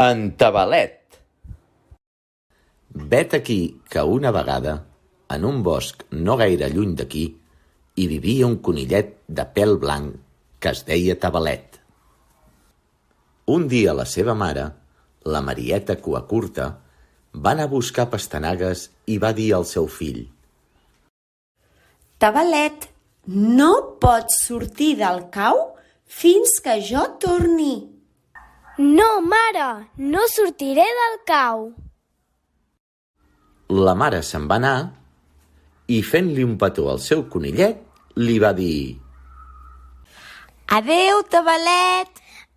En Tabalet. Vet aquí que una vegada, en un bosc no gaire lluny d'aquí, hi vivia un conillet de pèl blanc que es deia Tabalet. Un dia la seva mare, la Marieta Cuacurta, va anar a buscar pastanagues i va dir al seu fill: Tabalet, no pots sortir del cau fins que jo torni. No, mare, no sortiré del cau. La mare se'n va anar i, fent-li un petó al seu conillet, li va dir: Adéu, Tabalet.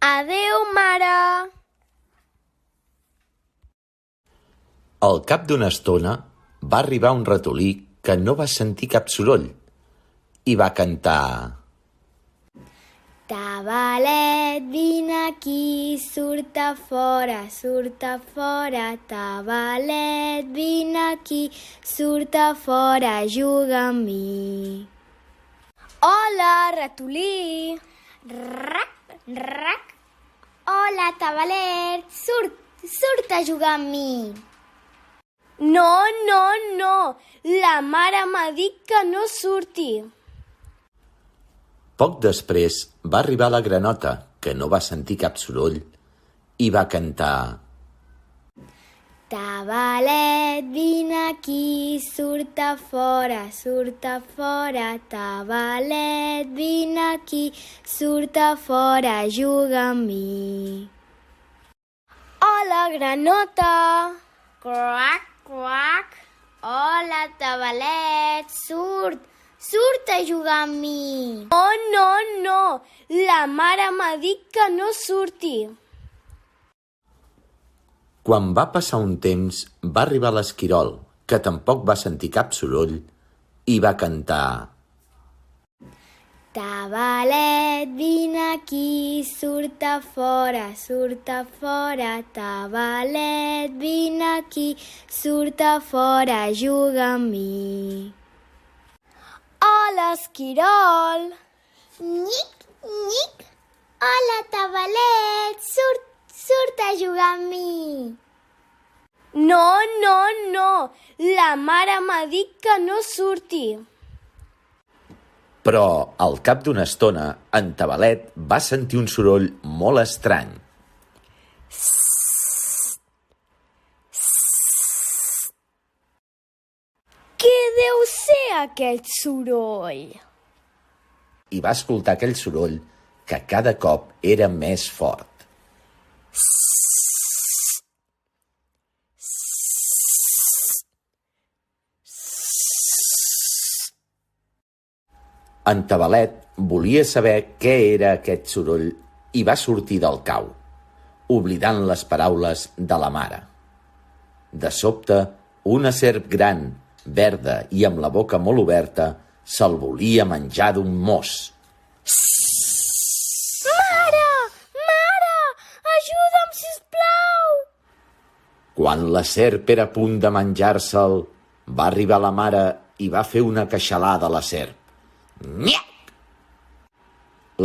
Adéu, mare. Al cap d'una estona va arribar un ratolí que no va sentir cap soroll i va cantar: Tabalet, vine aquí, surt a fora, Tabalet, vine aquí, surt a fora, juga amb mi. Hola, ratolí. Rac, rac. Hola, Tabalet, surt a jugar amb mi. No, la mare m'ha dit que no surti. Poc després va arribar la granota, que no va sentir cap soroll, i va cantar: Tabalet, vine aquí, surt a fora, Tabalet, vine aquí, surt a fora, juga amb mi. Hola, granota. Quac, quac. Hola, Tabalet, surt a jugar amb mi. No, la mare m'ha dit que no surti. Quan va passar un temps, va arribar l'esquirol, que tampoc va sentir cap soroll, i va cantar: Tabalet, vine aquí, surt a fora, Tabalet, vine aquí, surt a fora, juga amb mi. Hola, esquirol. Nyic, nyic. Hola, Tabalet, surt a jugar amb mi. No, la mare m'ha dit que no surti. Però, al cap d'una estona, en Tabalet va sentir un soroll molt estrany. Què deu ser aquest soroll? I va escoltar aquell soroll que cada cop era més fort. En Tabalet volia saber què era aquest soroll i va sortir del cau, oblidant les paraules de la mare. De sobte, una serp gran, verda i amb la boca molt oberta, se'l volia menjar d'un mos. Mare, ajuda'm, sisplau! Quan la serp era a punt de menjar-se'l, va arribar la mare i va fer una queixalada a la serp. Nyac!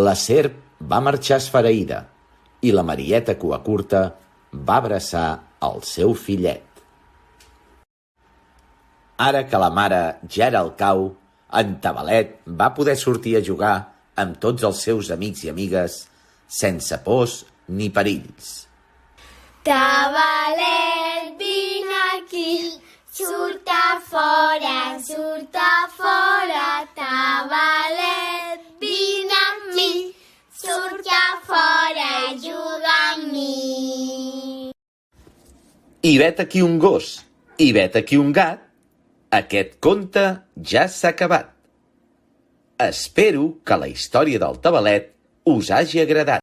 La serp va marxar esfereïda i la Marieta Cuacurta va abraçar el seu fillet. Ara que la mare ja era al cau, en Tabalet va poder sortir a jugar amb tots els seus amics i amigues sense pors ni perills. Tabalet, vine aquí, surt a fora, Tabalet, vine amb mi, surt a fora, juga amb mi. I vet aquí un gos, i vet aquí un gat. Aquest conte ja s'ha acabat. Espero que la història del Tabalet us hagi agradat.